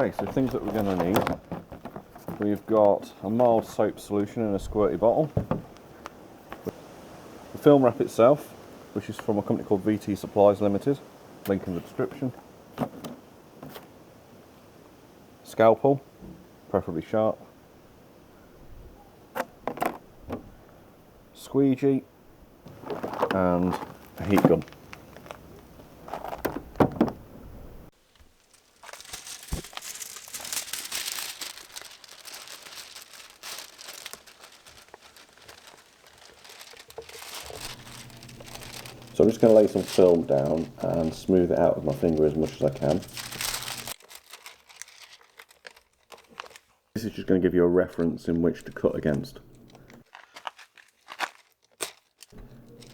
Okay, so things that we're going to need. We've got a mild soap solution in a squirty bottle. The film wrap itself, which is from a company called VT Supplies Limited, link in the description. Scalpel, preferably sharp. Squeegee and a heat gun. So I'm just going to lay some film down and smooth it out with my finger as much as I can. This is just going to give you a reference in which to cut against.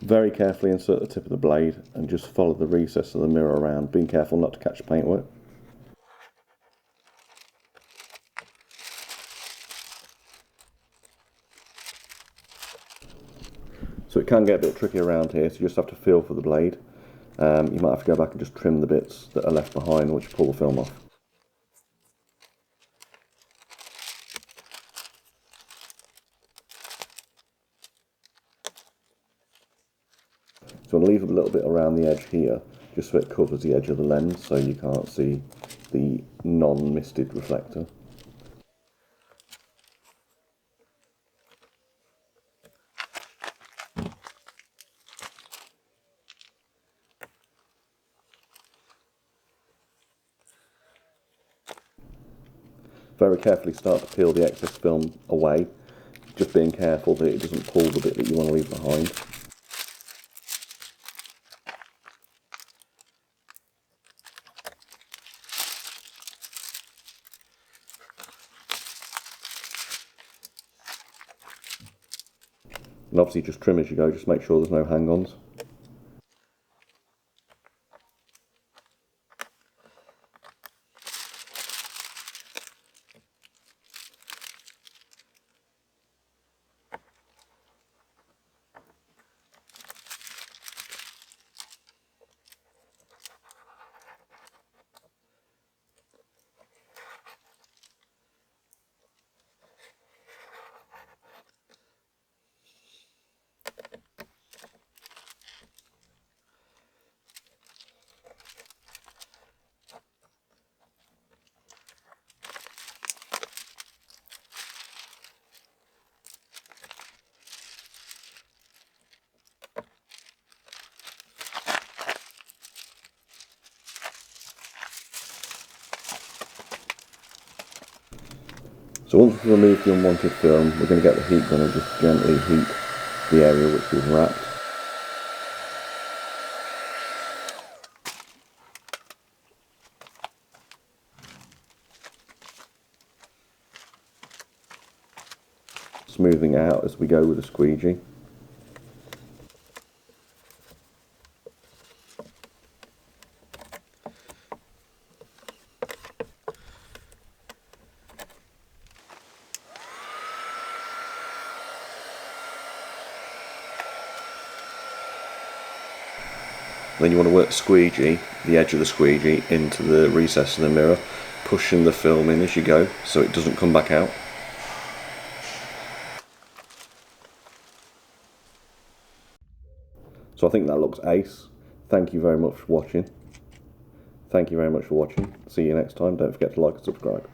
Very carefully insert the tip of the blade and just follow the recess of the mirror around, being careful not to catch paintwork. So it can get a bit tricky around here, so you just have to feel for the blade. You might have to go back and just trim the bits that are left behind once you pull the film off. So I'll leave a little bit around the edge here, just so it covers the edge of the lens so you can't see the non-misted reflector. Very carefully start to peel the excess film away, just being careful that it doesn't pull the bit that you want to leave behind. And obviously just trim as you go, just make sure there's no hang-ons. So once we've removed the unwanted film, we're going to get the heat gun and just gently heat the area which we've wrapped. Smoothing it out as we go with a squeegee. Then you want to work the edge of the squeegee into the recess of the mirror, pushing the film in as you go so it doesn't come back out. So I think that looks ace. Thank you very much for watching. See you next time. Don't forget to like and subscribe.